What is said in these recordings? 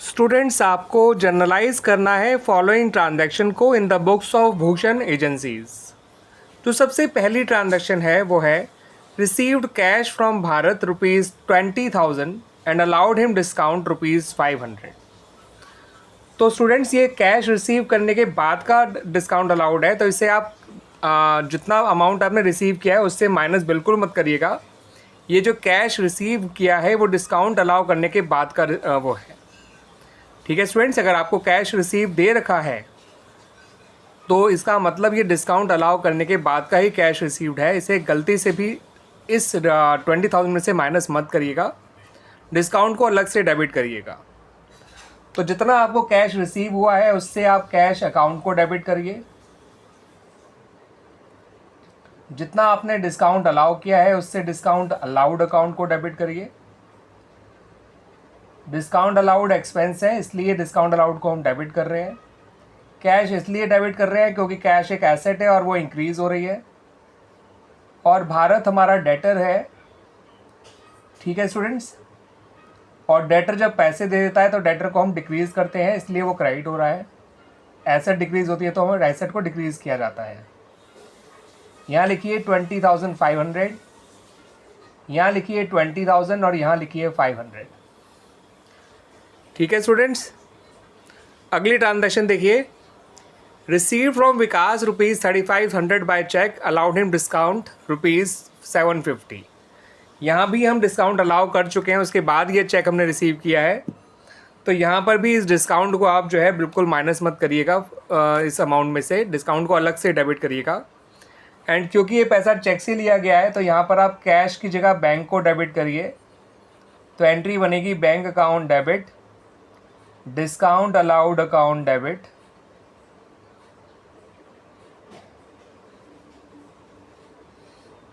Students, आपको generalized करना है फॉलोइंग ट्रांजैक्शन को in the books of Bhushan agencies. जो सबसे पहली ट्रांजैक्शन है वो है received cash from Bharat ₹20,000 and allowed him discount ₹500। तो स्टूडेंट्स, ये कैश रिसीव करने के बाद का डिस्काउंट अलाउड है, तो इसे आप जितना अमाउंट आपने रिसीव किया है उससे माइनस बिल्कुल मत करिएगा। ये जो कैश रिसीव किया है वो डिस्काउंट अलाउ करने के बाद का वो है। ठीक है स्टूडेंट्स, अगर आपको कैश रिसीव दे रखा है तो इसका मतलब ये डिस्काउंट अलाउ करने के बाद का ही कैश रिसीव्ड है। इसे गलती से भी इस 20,000 में से माइनस मत करिएगा, डिस्काउंट को अलग से डेबिट करिएगा। तो जितना आपको कैश रिसीव हुआ है उससे आप कैश अकाउंट को डेबिट करिए, जितना आपने डिस्काउंट अलाउ किया है उससे डिस्काउंट अलाउड अकाउंट को डेबिट करिए। डिस्काउंट अलाउड एक्सपेंस है, इसलिए डिस्काउंट अलाउड को हम डेबिट कर रहे हैं। कैश इसलिए डेबिट कर रहे हैं क्योंकि कैश एक एसेट है और वो इंक्रीज़ हो रही है, और भारत हमारा डेटर है। ठीक है स्टूडेंट्स, और डेटर जब पैसे दे देता है तो डेटर को हम डिक्रीज़ करते हैं, इसलिए वो क्रेडिट हो रहा है। एसेट डिक्रीज़ होती है तो हमें एसेट को डिक्रीज़ किया जाता है। यहाँ लिखिए 20,500, यहाँ लिखिए 20,000 और यहाँ लिखिए 500। ठीक है स्टूडेंट्स, अगली ट्रांजैक्शन देखिए। Receive from Vikas ₹3500 by cheque, allowed him discount ₹750। यहाँ भी हम डिस्काउंट अलाउ कर चुके हैं, उसके बाद ये चेक हमने रिसीव किया है, तो यहाँ पर भी इस डिस्काउंट को आप जो है बिल्कुल माइनस मत करिएगा। इस अमाउंट में से डिस्काउंट को अलग से डेबिट करिएगा। एंड क्योंकि ये पैसा चेक से लिया गया है तो यहाँ पर आप कैश की जगह बैंक को डेबिट करिए। तो एंट्री बनेगी bank account debit, discount allowed account debit,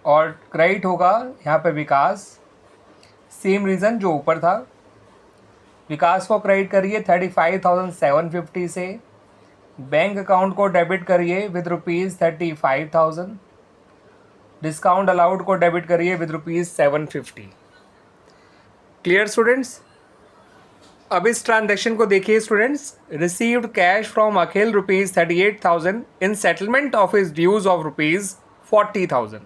और क्रेडिट होगा यहाँ पे विकास। सेम रीज़न जो ऊपर था, विकास को क्रेडिट करिए 35,750 से, बैंक अकाउंट को डेबिट करिए विद ₹35,000, डिस्काउंट अलाउड को डेबिट करिए विद ₹750। Clear students? अब इस ट्रांजैक्शन को देखिए students. Received cash from Akhil ₹38,000 in settlement of his dues of ₹40,000।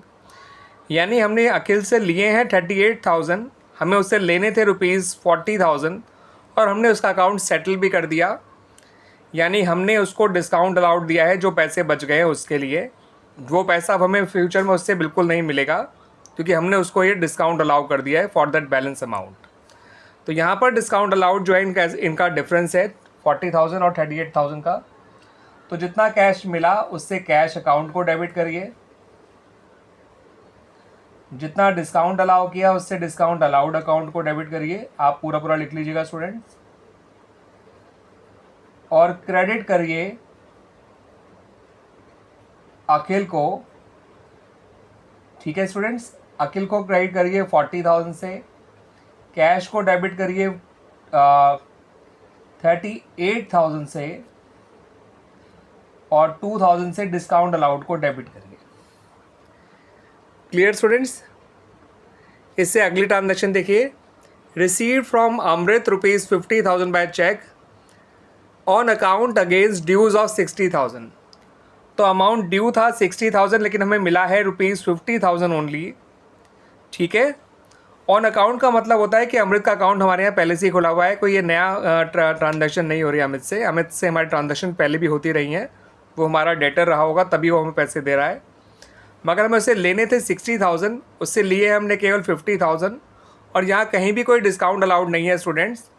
यानी हमने अखिल से लिए हैं 38,000, हमें उससे लेने थे ₹40,000 और हमने उसका अकाउंट सेटल भी कर दिया। यानी हमने उसको डिस्काउंट अलाउड दिया है, जो पैसे बच गए हैं उसके लिए। वो पैसा अब हमें फ्यूचर में उससे बिल्कुल नहीं मिलेगा क्योंकि हमने उसको ये डिस्काउंट अलाउ कर दिया है फॉर दैट बैलेंस अमाउंट। तो यहाँ पर डिस्काउंट अलाउड जो है इनका डिफरेंस है 40,000 और 38,000 का। तो जितना कैश मिला उससे कैश अकाउंट को डेबिट करिए, जितना डिस्काउंट अलाउ किया उससे डिस्काउंट अलाउड अकाउंट को डेबिट करिए। आप पूरा पूरा लिख लीजिएगा स्टूडेंट्स। और क्रेडिट करिए अखिल को। ठीक है स्टूडेंट्स, अखिल को क्रेडिट करिए 40,000 से, कैश को डेबिट करिए 38,000 से, और 2,000 से डिस्काउंट अलाउड को डेबिट करिए। Clear students? इससे अगली ट्रांजैक्शन देखिए। Receive from Amrit ₹50,000 by cheque on account against dues of 60,000। तो अमाउंट ड्यू था 60,000 लेकिन हमें मिला है ₹50,000 ओनली। ठीक है, ऑन अकाउंट का मतलब होता है कि अमृत का अकाउंट हमारे यहाँ पहले से ही खुला हुआ है, कोई ये नया ट्रांजैक्शन नहीं हो रही है अमित से। अमित से हमारी ट्रांजैक्शन पहले भी होती रही हैं, वो हमारा डेटर रहा होगा तभी वो हमें पैसे दे रहा है। मगर हमें उससे लेने थे 60,000, उससे लिए हमने केवल 50,000, और यहाँ कहीं भी कोई डिस्काउंट अलाउड नहीं है स्टूडेंट्स।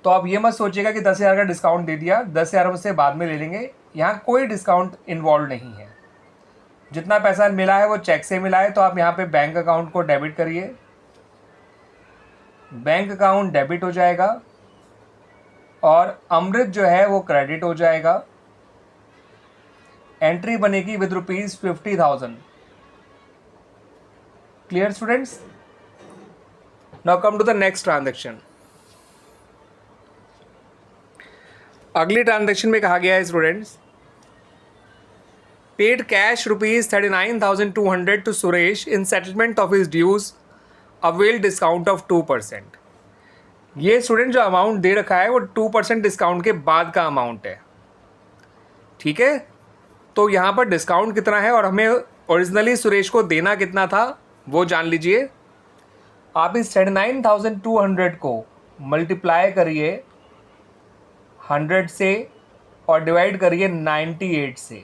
तो आप ये मत सोचिएगा कि 10,000 का डिस्काउंट दे दिया, 10,000 हम उससे बाद में ले लेंगे। यहाँ कोई डिस्काउंट इन्वॉल्व नहीं है। जितना पैसा मिला है वो चेक से मिला है, तो आप यहाँ पे बैंक अकाउंट को डेबिट करिए। बैंक अकाउंट डेबिट हो जाएगा और अमृत जो है वो क्रेडिट हो जाएगा। एंट्री बनेगी with ₹50,000। Clear students? Now come to the next transaction. अगली ट्रांजैक्शन में कहा गया है students, paid cash ₹39,200 to Suresh in settlement of his dues, avail discount of 2%। ये स्टूडेंट जो अमाउंट दे रखा है वो 2% डिस्काउंट के बाद का अमाउंट है, ठीक है। तो यहाँ पर डिस्काउंट कितना है और हमें ओरिजिनली सुरेश को देना कितना था वो जान लीजिए। आप इस 39,200 को मल्टीप्लाई करिए 100 से और डिवाइड करिए 98 से,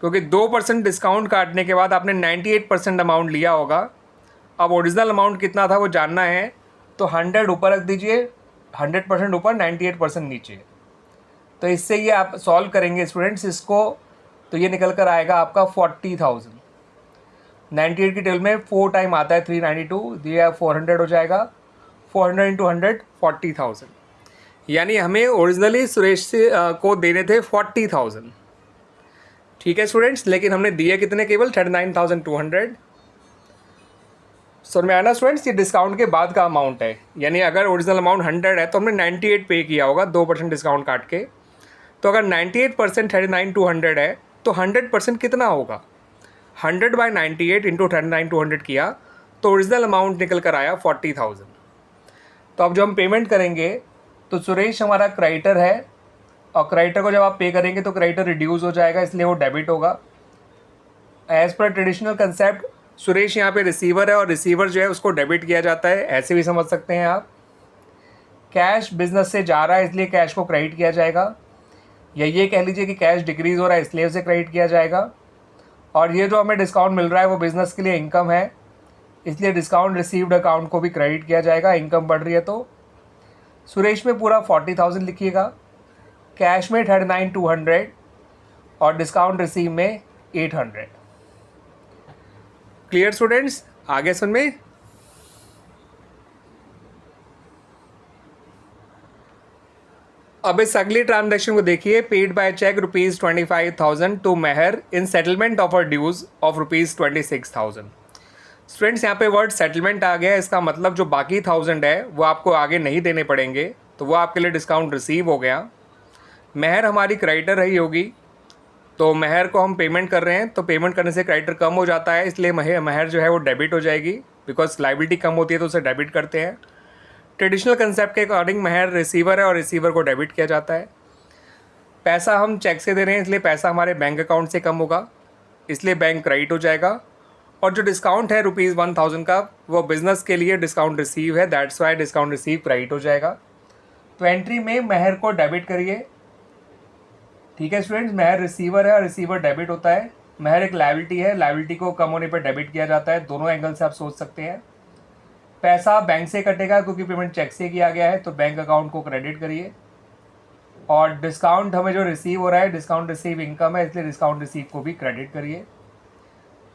क्योंकि 2% डिस्काउंट काटने के बाद आपने 98% अमाउंट लिया होगा। अब ओरिजिनल अमाउंट कितना था वो जानना है, तो 100 ऊपर रख दीजिए, 100% ऊपर, 98% नीचे। तो इससे ये आप सॉल्व करेंगे स्टूडेंट्स इसको, तो ये निकल कर आएगा आपका 40,000। 98 की टेबल में 4 टाइम आता है 392, दिया 400 हो जाएगा, 400 इंटू 100 40,000। यानी हमें ओरिजिनली सुरेश से को देने थे 40,000, ठीक है स्टूडेंट्स, लेकिन हमने दिए कितने, केवल 39,200। समझ में आया ना स्टूडेंट्स, ये डिस्काउंट के बाद का अमाउंट है। यानी अगर ओरिजिनल अमाउंट 100 है तो हमने 98 पे किया होगा 2% डिस्काउंट काट के। तो अगर 98% 39,200 है तो 100% कितना होगा, 100/98 इंटू 39,200 किया तो ओरिजिनल अमाउंट निकल कर आया 40,000। तो अब जो हम पेमेंट करेंगे, तो सुरेश हमारा क्रेडिटर है और क्रेडिटर को जब आप पे करेंगे तो क्रेडिटर रिड्यूस हो जाएगा, इसलिए वो डेबिट होगा। As per traditional concept Suresh यहाँ पे रिसीवर है और रिसीवर जो है उसको डेबिट किया जाता है, ऐसे भी समझ सकते हैं आप। कैश बिजनेस से जा रहा है इसलिए कैश को क्रेडिट किया जाएगा, या ये कह लीजिए कि कैश डिक्रीज़ हो रहा है इसलिए उसे क्रेडिट किया जाएगा। और ये जो हमें डिस्काउंट मिल रहा है वो बिज़नेस के लिए इनकम है, इसलिए डिस्काउंट रिसीव्ड अकाउंट को भी क्रेडिट किया जाएगा, इनकम बढ़ रही है तो। सुरेश में पूरा 40,000 लिखिएगा, कैश में 39,200 और डिस्काउंट रिसीव में 800। क्लियर स्टूडेंट्स, आगे सुन में। अब इस अगली ट्रांजैक्शन को देखिए, paid by cheque ₹25,000 to Mehar in settlement of a dues of ₹26,000। Students यहाँ पे वर्ड सेटलमेंट आ गया, इसका मतलब जो बाकी 1000 है वो आपको आगे नहीं देने पड़ेंगे, तो वो आपके लिए डिस्काउंट रिसीव हो गया। मेहर हमारी क्रेडिटर रही होगी, तो मेहर को हम पेमेंट कर रहे हैं, तो पेमेंट करने से क्रेडिटर कम हो जाता है, इसलिए मेहर जो है वो डेबिट हो जाएगी, बिकॉज लाइबिलिटी कम होती है तो उसे डेबिट करते हैं। ट्रेडिशनल कंसेप्ट के अकॉर्डिंग मेहर रिसीवर है और रिसीवर को डेबिट किया जाता है। पैसा हम चेक से दे रहे हैं इसलिए पैसा हमारे बैंक अकाउंट से कम होगा, इसलिए बैंक क्रेडिट हो जाएगा। और जो डिस्काउंट है ₹1,000 का, वो बिज़नेस के लिए डिस्काउंट रिसीव है, that's Y discount receive credit हो जाएगा। तो एंट्री में मेहर को डेबिट करिए, ठीक है स्टूडेंट्स। मेहर रिसीवर है और रिसीवर डेबिट होता है। मेहर एक लायबिलिटी है, लायबिलिटी को कम होने पर डेबिट किया जाता है, दोनों एंगल से आप सोच सकते हैं। पैसा बैंक से कटेगा क्योंकि पेमेंट चेक से किया गया है, तो बैंक अकाउंट को क्रेडिट करिए। और डिस्काउंट हमें जो रिसीव हो रहा है, डिस्काउंट रिसीव इनकम है, इसलिए डिस्काउंट रिसीव को भी क्रेडिट करिए।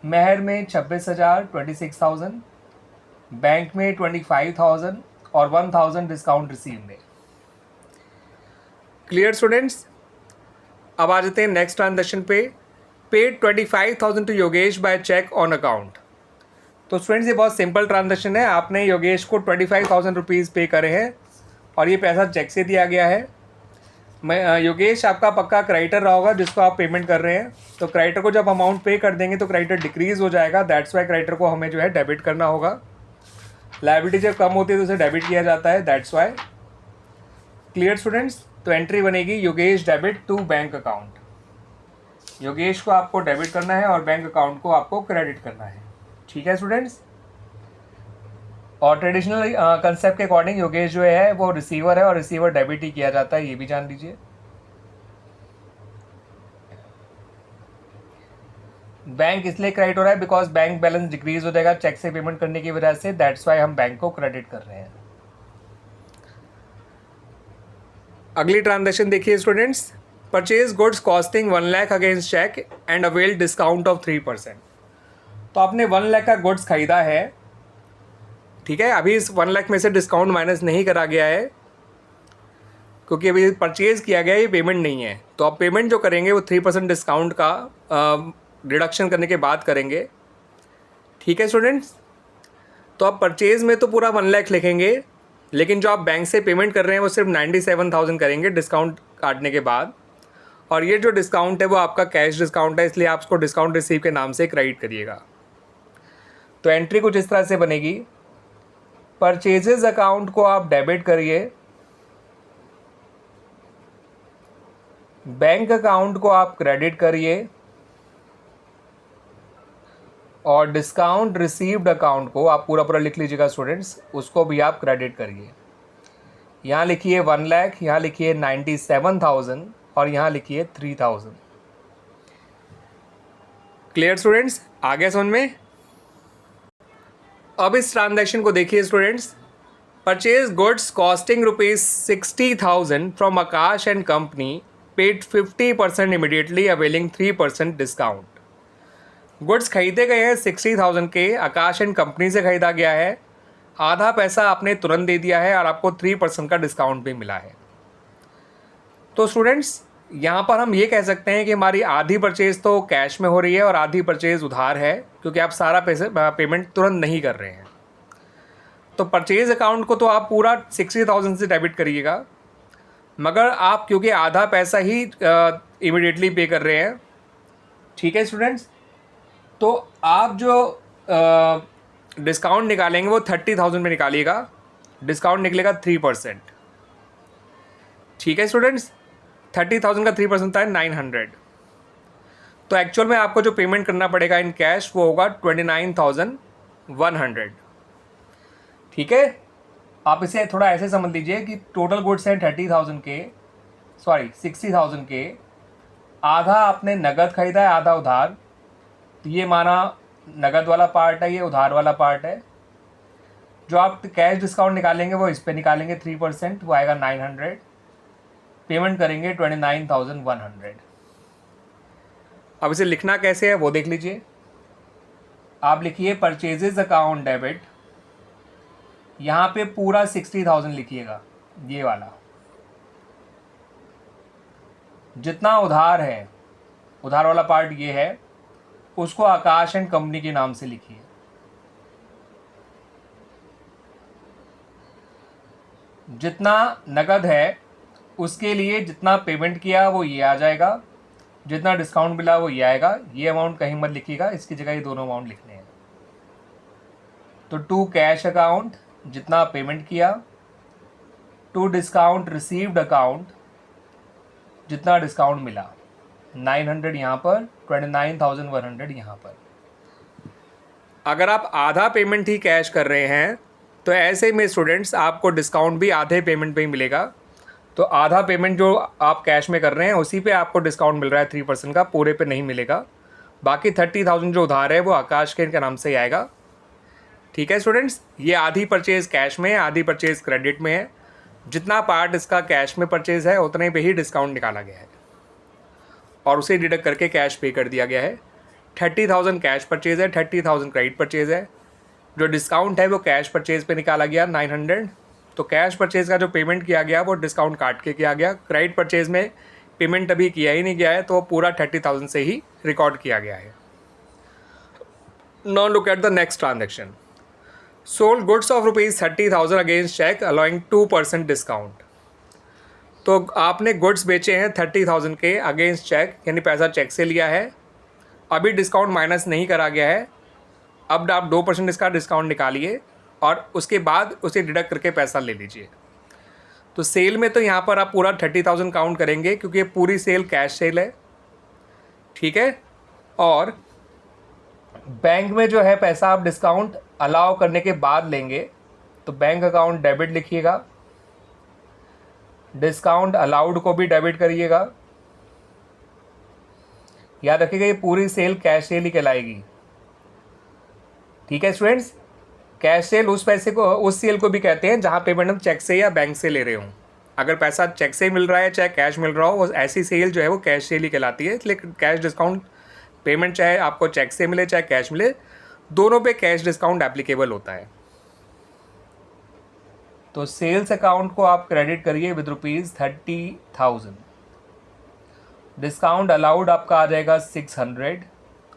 मेहर में 26,000 26,000, बैंक में 25,000 और 1,000 डिस्काउंट रिसीव में। क्लियर स्टूडेंट्स, अब आ जाते हैं नेक्स्ट ट्रांजेक्शन पे। Paid 25,000 to Yogesh by cheque on account. तो स्टूडेंट्स ये बहुत सिंपल ट्रांजेक्शन है, आपने योगेश को 25,000 रुपीज़ पे करे हैं और ये पैसा चेक से दिया गया है। योगेश आपका पक्का क्रेडिटर रहा होगा जिसको आप पेमेंट कर रहे हैं, तो क्रेडिटर को जब अमाउंट पे कर देंगे तो क्रेडिटर डिक्रीज़ हो जाएगा, दैट्स वाई क्रेडिटर को हमें जो है डेबिट करना होगा। लायबिलिटी जब कम होती है तो उसे डेबिट किया जाता है, दैट्स वाई। क्लियर स्टूडेंट्स, तो एंट्री बनेगी Yogesh debit to bank account. Yogesh को आपको डेबिट करना है और बैंक अकाउंट को आपको क्रेडिट करना है, ठीक है स्टूडेंट्स। और ट्रेडिशनल कंसेप्ट के अकॉर्डिंग योगेश जो है वो रिसीवर है और रिसीवर डेबिट ही किया जाता है, ये भी जान लीजिए। बैंक इसलिए क्रेडिट हो रहा है बिकॉज बैंक बैलेंस डिक्रीज हो जाएगा चेक से पेमेंट करने की वजह से, दैट्स वाई हम बैंक को क्रेडिट कर रहे हैं। अगली ट्रांजैक्शन देखिए students, purchase goods costing 1 lakh against cheque and avail discount of 3%। तो आपने 1 लाख का गुड्स खरीदा है, ठीक है। अभी इस 1 लाख में से डिस्काउंट माइनस नहीं करा गया है क्योंकि अभी परचेज़ किया गया, ये पेमेंट नहीं है। तो आप पेमेंट जो करेंगे वो 3% डिस्काउंट का डिडक्शन करने के बाद करेंगे, ठीक है स्टूडेंट्स। तो आप परचेज़ में तो पूरा 1 लाख लिखेंगे, लेकिन जो आप बैंक से पेमेंट कर रहे हैं वो सिर्फ 97,000 करेंगे डिस्काउंट काटने के बाद। और ये जो डिस्काउंट है वो आपका कैश डिस्काउंट है, इसलिए आप उसको डिस्काउंट रिसीव के नाम से क्रेडिट करिएगा। तो एंट्री कुछ इस तरह से बनेगी, परचेजेस अकाउंट को आप डेबिट करिए, बैंक अकाउंट को आप क्रेडिट करिए और डिस्काउंट रिसीव्ड अकाउंट को आप पूरा पूरा लिख लीजिएगा स्टूडेंट्स, उसको भी आप क्रेडिट करिए। यहाँ लिखिए 1 लाख, यहाँ लिखिए 97,000 और यहाँ लिखिए 3,000। क्लियर स्टूडेंट्स, आगे समझ में। अब इस ट्रांजैक्शन को देखिए students. Purchase goods costing ₹60,000 from Akash and company, paid 50% immediately, availing 3% discount. Goods खरीदे गए हैं 60,000 के, आकाश एंड कंपनी से खरीदा गया है, आधा पैसा आपने तुरंत दे दिया है और आपको 3% का डिस्काउंट भी मिला है। तो स्टूडेंट्स यहाँ पर हम ये कह सकते हैं कि हमारी आधी परचेज़ तो कैश में हो रही है और आधी परचेज़ उधार है, क्योंकि आप सारा पेमेंट तुरंत नहीं कर रहे हैं। तो परचेज़ अकाउंट को तो आप पूरा 60,000 से डेबिट करिएगा, मगर आप क्योंकि आधा पैसा ही इमीडिएटली पे कर रहे हैं, ठीक है स्टूडेंट्स, तो आप जो डिस्काउंट निकालेंगे वो 30,000 में निकालिएगा, डिस्काउंट निकलेगा 3%। ठीक है स्टूडेंट्स, 30,000 का 3% होता है 900। तो एक्चुअल में आपको जो पेमेंट करना पड़ेगा इन कैश वो होगा 29,100। ठीक है, आप इसे थोड़ा ऐसे समझ लीजिए कि टोटल गुड्स हैं 60,000 के, आधा आपने नगद खरीदा है, आधा उधार। तो ये माना नगद वाला पार्ट है, ये उधार वाला पार्ट है। जो आप कैश डिस्काउंट निकालेंगे वो इस पे निकालेंगे 3%, वो आएगा 900। पेमेंट करेंगे 29,100। अब इसे लिखना कैसे है वो देख लीजिए। आप लिखिए परचेजेस अकाउंट डेबिट, यहाँ पे पूरा 60,000 लिखिएगा, ये वाला जितना उधार है, उधार वाला पार्ट ये है, उसको आकाश एंड कंपनी के नाम से लिखिए। जितना नगद है उसके लिए जितना पेमेंट किया वो ये आ जाएगा, जितना डिस्काउंट मिला वो ये आएगा। ये अमाउंट कहीं मत लिखिएगा, इसकी जगह ये दोनों अमाउंट लिखने हैं। तो टू कैश अकाउंट जितना पेमेंट किया, टू डिस्काउंट रिसीव्ड अकाउंट जितना डिस्काउंट मिला, 900 यहाँ पर, 29,100 यहाँ पर। अगर आप आधा पेमेंट ही कैश कर रहे हैं तो ऐसे में स्टूडेंट्स आपको डिस्काउंट भी आधे पेमेंट पे ही मिलेगा। तो आधा पेमेंट जो आप कैश में कर रहे हैं उसी पे आपको डिस्काउंट मिल रहा है 3% का, पूरे पे नहीं मिलेगा। बाकी 30,000 जो उधार है वो आकाश के नाम से ही आएगा। ठीक है स्टूडेंट्स, ये आधी परचेज़ कैश में है, आधी परचेज़ क्रेडिट में है। जितना पार्ट इसका कैश में परचेज़ है उतने पे ही डिस्काउंट निकाला गया है और उसे डिडक्ट करके कैश पे कर दिया गया है। 30,000 कैश परचेज़ है, 30,000 क्रेडिट परचेज़ है। जो डिस्काउंट है वो कैश परचेज़ पे निकाला गया 900। तो कैश परचेज़ का जो पेमेंट किया गया वो डिस्काउंट काट के किया गया। क्रेडिट परचेज़ में पेमेंट अभी किया ही नहीं गया है, तो वो पूरा 30,000 से ही रिकॉर्ड किया गया है। Now look at the next transaction. Sold goods of ₹30,000 against cheque allowing 2% discount. तो आपने गुड्स बेचे हैं 30,000 के अगेंस्ट चेक, यानी पैसा चेक से लिया है, अभी डिस्काउंट माइनस नहीं करा गया है। अब आप 2% इसका डिस्काउंट निकालिए और उसके बाद उसे डिडक्ट करके पैसा ले लीजिए। तो सेल में तो यहाँ पर आप पूरा 30,000 काउंट करेंगे क्योंकि ये पूरी सेल कैश सेल है। ठीक है, और बैंक में जो है पैसा आप डिस्काउंट अलाउ करने के बाद लेंगे, तो बैंक अकाउंट डेबिट लिखिएगा, डिस्काउंट अलाउड को भी डेबिट करिएगा। याद रखिएगा ये पूरी सेल कैश सेल ही कहलाएगी। ठीक है स्टूडेंट्स, कैश सेल उस पैसे को, उस सेल को भी कहते हैं जहां पेमेंट हम चेक से या बैंक से ले रहे हों। अगर पैसा चेक से मिल रहा है चाहे कैश मिल रहा हो, ऐसी सेल जो है वो कैश सेल ही कहलाती है। इसलिए कैश डिस्काउंट पेमेंट चाहे आपको चेक से मिले चाहे कैश मिले, दोनों पे कैश डिस्काउंट एप्लीकेबल होता है। तो सेल्स अकाउंट को आप क्रेडिट करिए विद ₹30,000। डिस्काउंट अलाउड आपका आ जाएगा 600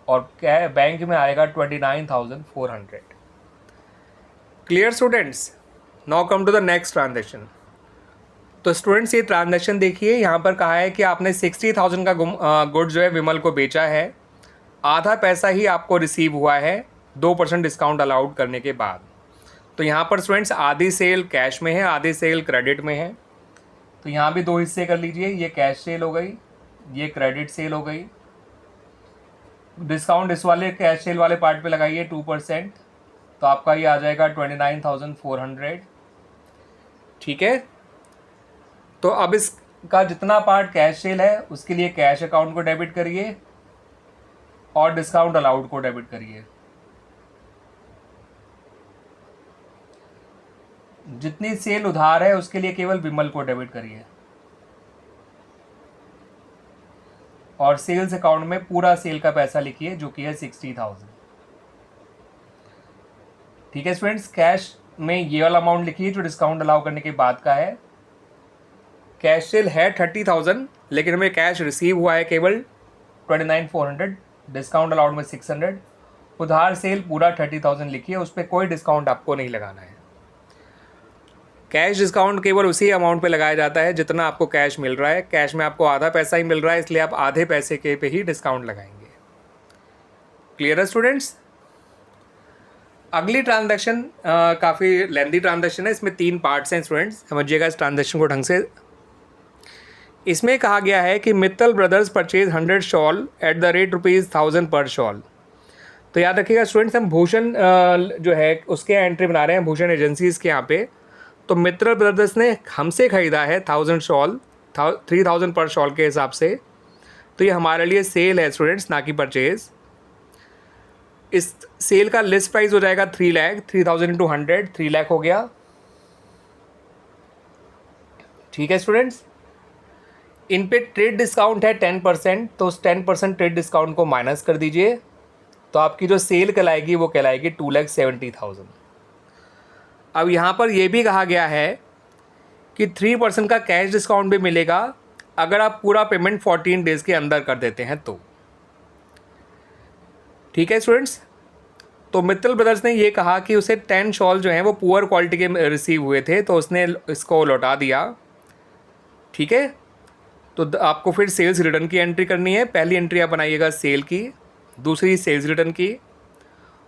और बैंक में आएगा 29,400। Clear students, now come to the next transaction. तो स्टूडेंट्स ये ट्रांजेक्शन देखिए, यहाँ पर कहा है कि आपने 60,000 का गुड जो है विमल को बेचा है, आधा पैसा ही आपको रिसीव हुआ है 2% डिस्काउंट अलाउड करने के बाद। तो यहाँ पर स्टूडेंट्स आधी सेल कैश में है, आधी सेल क्रेडिट में है। तो यहाँ भी 2 हिस्से कर लीजिए, ये कैश सेल हो गई, ये क्रेडिट सेल हो गई। डिस्काउंट इस वाले कैश सेल वाले पार्ट पे लगाइए 2%, तो आपका ये आ जाएगा 29,400। ठीक है, तो अब इसका जितना पार्ट कैश सेल है उसके लिए कैश अकाउंट को डेबिट करिए और डिस्काउंट अलाउड को डेबिट करिए। जितनी सेल उधार है उसके लिए केवल विमल को डेबिट करिए और सेल्स अकाउंट में पूरा सेल का पैसा लिखिए जो कि है 60,000। ठीक है स्टूडेंट्स, कैश में ये वाला अमाउंट लिखिए जो डिस्काउंट अलाउ करने के बाद का है। कैश सेल है 30,000 लेकिन हमें कैश रिसीव हुआ है केवल 29,400, डिस्काउंट अलाउड में 600। उधार सेल पूरा 30,000 लिखिए, उस पर कोई डिस्काउंट आपको नहीं लगाना है। कैश डिस्काउंट केवल उसी अमाउंट पे लगाया जाता है जितना आपको कैश मिल रहा है। कैश में आपको आधा पैसा ही मिल रहा है, इसलिए आप आधे पैसे के पे ही डिस्काउंट लगाएंगे। क्लियर है स्टूडेंट्स? अगली ट्रांजैक्शन काफ़ी लेंथी ट्रांजैक्शन है, इसमें 3 पार्ट्स हैं स्टूडेंट्स, समझिएगा इस ट्रांजैक्शन को ढंग से। इसमें कहा गया है कि Mittal brothers purchase 100 shawl at the rate ₹1000 पर शॉल। तो याद रखिएगा स्टूडेंट्स, हम भूषण जो है उसके एंट्री बना रहे हैं भूषण एजेंसीज़ के यहाँ पे। तो मित्तल ब्रदर्स ने हमसे ख़रीदा है 1000 शॉल, 3000 पर शॉल के हिसाब से। तो ये हमारे लिए सेल है स्टूडेंट्स, ना कि परचेज। इस सेल का लिस्ट प्राइस हो जाएगा 3 लाख, 3000 इंटू 100 3 लाख हो गया। ठीक है स्टूडेंट्स, इन पे ट्रेड डिस्काउंट है 10%, तो उस 10% ट्रेड डिस्काउंट को माइनस कर दीजिए, तो आपकी जो सेल कहलाएगी वो कहलाएगी 2,70,000। अब यहाँ पर यह भी कहा गया है कि 3% का कैश डिस्काउंट भी मिलेगा अगर आप पूरा पेमेंट 14 डेज़ के अंदर कर देते हैं तो। ठीक है स्टूडेंट्स, तो मित्तल ब्रदर्स ने ये कहा कि उसे 10 शॉल जो हैं वो पुअर क्वालिटी के रिसीव हुए थे, तो उसने इसको लौटा दिया। ठीक है, तो आपको फिर सेल्स रिटर्न की एंट्री करनी है। पहली एंट्री आप बनाइएगा सेल की, दूसरी सेल्स रिटर्न की,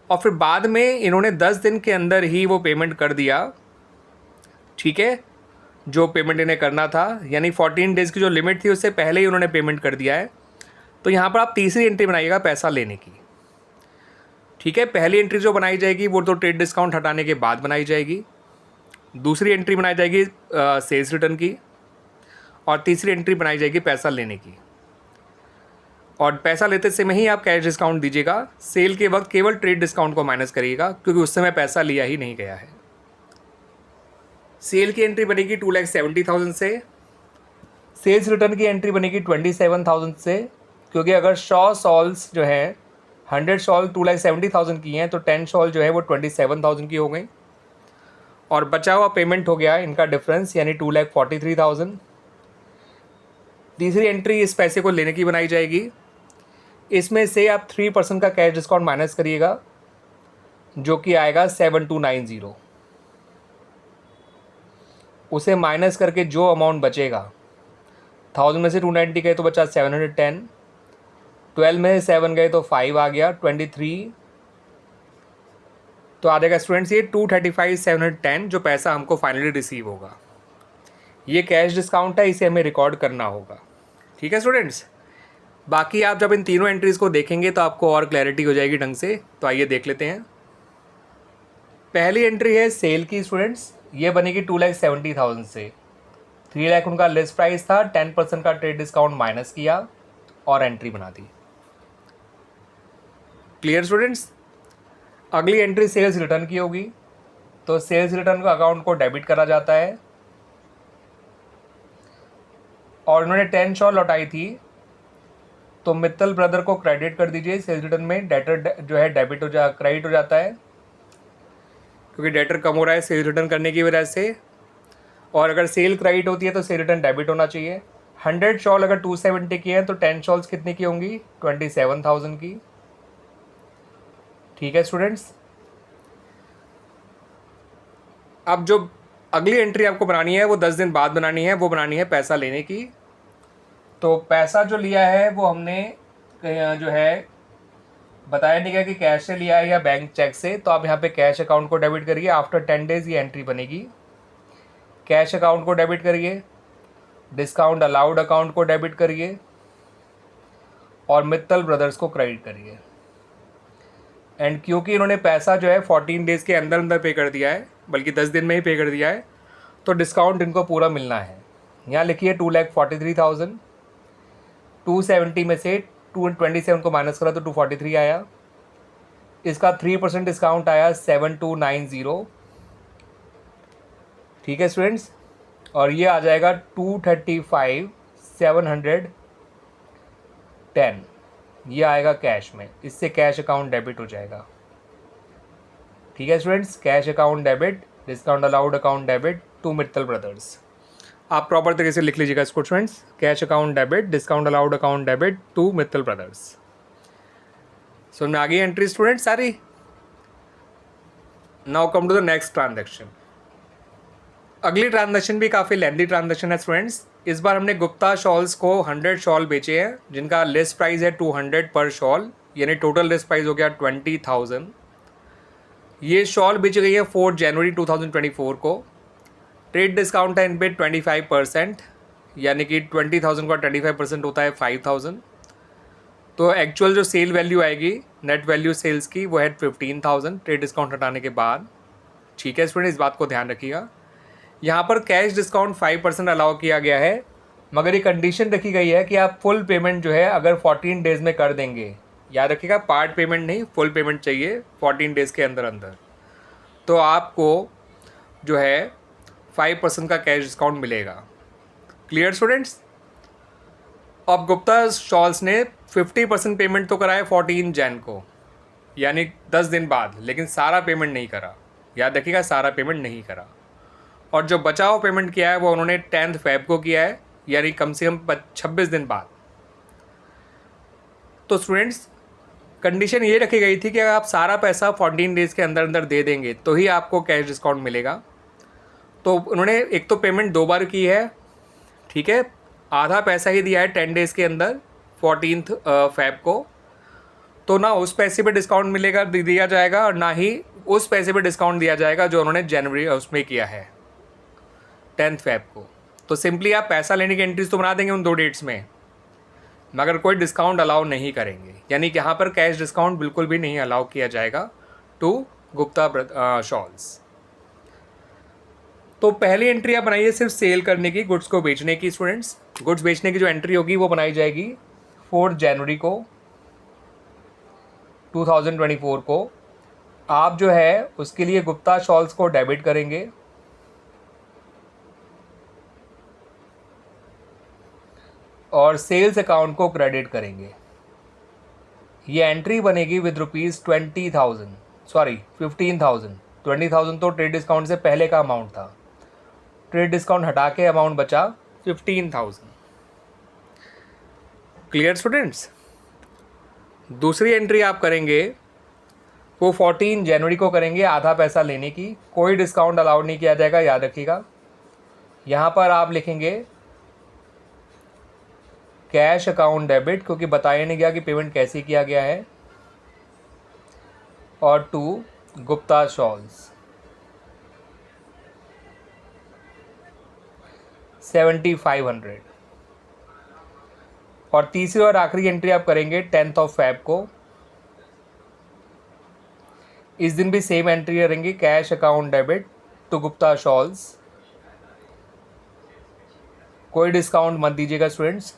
और फिर बाद में इन्होंने 10 दिन के अंदर ही वो पेमेंट कर दिया। ठीक है, जो पेमेंट इन्हें करना था, यानी 14 डेज़ की जो लिमिट थी उससे पहले ही उन्होंने पेमेंट कर दिया है। तो यहाँ पर आप तीसरी एंट्री बनाइएगा पैसा लेने की। ठीक है, पहली एंट्री जो बनाई जाएगी वो तो ट्रेड डिस्काउंट हटाने के बाद बनाई जाएगी, दूसरी एंट्री बनाई जाएगी सेल्स रिटर्न की, और तीसरी एंट्री बनाई जाएगी पैसा लेने की। और पैसा लेते समय ही आप कैश डिस्काउंट दीजिएगा, सेल के वक्त केवल ट्रेड डिस्काउंट को माइनस करिएगा क्योंकि उस समय पैसा लिया ही नहीं गया है। सेल की एंट्री बनेगी 2,70,000 से, सेल्स रिटर्न की एंट्री बनेगी 27,000 से, क्योंकि अगर 100 शॉल्स जो है 100 शॉल 2,70,000 की हैं तो 10 शॉल जो है वो 27,000 की हो गई, और बचा हुआ पेमेंट हो गया इनका डिफरेंस, यानी 2,43,000। तीसरी एंट्री इस पैसे को लेने की बनाई जाएगी। इसमें से आप 3% का कैश डिस्काउंट माइनस करिएगा जो कि आएगा 7,290। उसे माइनस करके जो अमाउंट बचेगा, 1000 में से 290 गए तो बचा 710, 12 में से 7 गए तो 5 आ गया, 23, तो आ जाएगा स्टूडेंट्स ये 235,710 जो पैसा हमको फाइनली रिसीव होगा। ये कैश डिस्काउंट है, इसे हमें रिकॉर्ड करना होगा। ठीक है स्टूडेंट्स, बाकी आप जब इन तीनों एंट्रीज़ को देखेंगे तो आपको और क्लैरिटी हो जाएगी ढंग से। तो आइए देख लेते हैं। पहली एंट्री है सेल की स्टूडेंट्स, ये बनेगी 2,70,000 से। 3 लाख उनका लिस्ट प्राइस था, 10% का ट्रेड डिस्काउंट माइनस किया और एंट्री बना दी। Clear students? अगली एंट्री सेल्स रिटर्न की होगी, तो सेल्स रिटर्न का अकाउंट को डेबिट करा जाता है, और उन्होंने 10 शॉल लौटाई थी तो मित्तल ब्रदर को क्रेडिट कर दीजिए सेल्स रिटर्न में। डेटर जो है क्रेडिट हो जाता है क्योंकि डेटर कम हो रहा है सेल रिटर्न करने की वजह से, और अगर सेल क्रेडिट होती है तो सेल रिटर्न डेबिट होना चाहिए। 100 शॉल अगर 270 की है तो 10 शॉल्स कितने की होंगी, 27,000 की। ठीक है स्टूडेंट्स, अब जो अगली एंट्री आपको बनानी है वो 10 दिन बाद बनानी है, वो बनानी है पैसा लेने की। तो पैसा जो लिया है वो हमने जो है बताया नहीं गया कि कैश से लिया है या बैंक चेक से, तो आप यहाँ पे कैश अकाउंट को डेबिट करिए। आफ्टर 10 डेज ये एंट्री बनेगी। कैश अकाउंट को डेबिट करिए, डिस्काउंट अलाउड अकाउंट को डेबिट करिए और मित्तल ब्रदर्स को क्रेडिट करिए। एंड क्योंकि इन्होंने पैसा जो है 14 डेज़ के अंदर अंदर पे कर दिया है, बल्कि 10 दिन में ही पे कर दिया है, तो डिस्काउंट इनको पूरा मिलना है। यहाँ लिखिए 2,43,000, 270 में से 227 को माइनस करा तो 243 आया। इसका 3% डिस्काउंट आया 7290। ठीक है स्टूडेंट्स, और ये आ जाएगा 235,710, ये आएगा कैश में। इससे कैश अकाउंट डेबिट हो जाएगा। ठीक है students, cash account debit, discount allowed account debit to Mittal brothers. आप प्रॉपर तरीके से लिख लीजिएगा इसको students, cash account debit, discount allowed account debit to Mittal brothers. सो में आ गई एंट्री स्टूडेंट्स सारी। Now come to the next transaction. अगली ट्रांजैक्शन भी काफ़ी लेंथी ट्रांजैक्शन है स्टूडेंट्स। इस बार हमने गुप्ता शॉल्स को 100 शॉल बेचे हैं, जिनका लिस्ट प्राइस है 200 पर शॉल, यानी टोटल लिस्ट प्राइस हो गया 20,000। ये शॉल बेची गई है 4 जनवरी 2024 को। ट्रेड डिस्काउंट है इन पर 25%, यानी कि 20,000 का 25% होता है 5,000। तो एक्चुअल जो सेल वैल्यू आएगी, नेट वैल्यू सेल्स की, वो है 15,000 ट्रेड डिस्काउंट हटाने के बाद। ठीक है स्टूडेंट, इस बात को ध्यान रखिएगा। यहाँ पर कैश डिस्काउंट 5% अलाउ किया गया है, मगर ये कंडीशन रखी गई है कि आप फुल पेमेंट जो है अगर 14 डेज़ में कर देंगे, याद रखिएगा पार्ट पेमेंट नहीं, फुल पेमेंट चाहिए 14 डेज़ के अंदर अंदर, तो आपको जो है 5% का कैश डिस्काउंट मिलेगा। Clear students. अब गुप्ता शॉल्स ने 50% पेमेंट तो करा है 14 जैन को, यानी 10 दिन बाद, लेकिन सारा पेमेंट नहीं करा। याद रखिएगा, सारा पेमेंट नहीं करा। और जो बचा हुआ पेमेंट किया है वो उन्होंने 10 फेब को किया है, यानी कम से कम 26 दिन बाद। तो स्टूडेंट्स, कंडीशन ये रखी गई थी कि अगर आप सारा पैसा 14 डेज़ के अंदर अंदर दे देंगे तो ही आपको कैश डिस्काउंट मिलेगा। तो उन्होंने एक तो पेमेंट 2 बार की है, ठीक है, आधा पैसा ही दिया है 10 डेज़ के अंदर 14 फेब को, तो ना उस पैसे पे डिस्काउंट मिलेगा, दिया जाएगा, और ना ही उस पैसे पे डिस्काउंट दिया जाएगा जो उन्होंने जनवरी उसमें किया है 10 फेब को। तो सिंपली आप पैसा लेने की एंट्रीज तो बना देंगे उन 2 डेट्स में, मगर कोई डिस्काउंट अलाउ नहीं करेंगे, यानी कि यहाँ पर कैश डिस्काउंट बिल्कुल भी नहीं अलाउ किया जाएगा टू गुप्ता शॉल्स। तो पहली एंट्री आप बनाइए सिर्फ सेल करने की, गुड्स को बेचने की। स्टूडेंट्स, गुड्स बेचने की जो एंट्री होगी वो बनाई जाएगी 4 जनवरी को 2024 को। आप जो है उसके लिए गुप्ता शॉल्स को डेबिट करेंगे और सेल्स अकाउंट को क्रेडिट करेंगे। ये एंट्री बनेगी विद ₹20,000, सॉरी 15,000। 20,000 तो ट्रेड डिस्काउंट से पहले का अमाउंट था, ट्रेड डिस्काउंट हटा के अमाउंट बचा 15,000। Clear students. दूसरी एंट्री आप करेंगे वो 14 जनवरी को करेंगे, आधा पैसा लेने की। कोई डिस्काउंट अलाउड नहीं किया जाएगा, याद रखिएगा। यहाँ पर आप लिखेंगे कैश अकाउंट डेबिट, क्योंकि बताया नहीं गया कि पेमेंट कैसे किया गया है, और टू गुप्ता शॉल्स 7,500। और तीसरी और आखिरी एंट्री आप करेंगे 10 फेब को। इस दिन भी सेम एंट्री करेंगे, cash account debit to Gupta shawls. कोई डिस्काउंट मत दीजिएगा स्टूडेंट्स।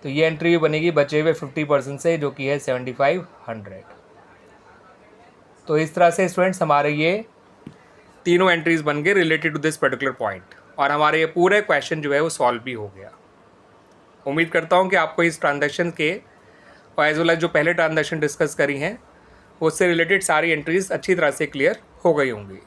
तो ये एंट्री भी बनेगी बचे हुए 50% से, जो कि है 7,500। तो इस तरह से स्टूडेंट्स हमारे ये तीनों एंट्रीज बन गए related to this particular point, और हमारे ये पूरे क्वेश्चन जो है वो सॉल्व भी हो गया। उम्मीद करता हूँ कि आपको इस ट्रांजैक्शन के और एज वेल एज जो पहले ट्रांजैक्शन डिस्कस करी हैं उससे रिलेटेड सारी एंट्रीज अच्छी तरह से क्लियर हो गई होंगी।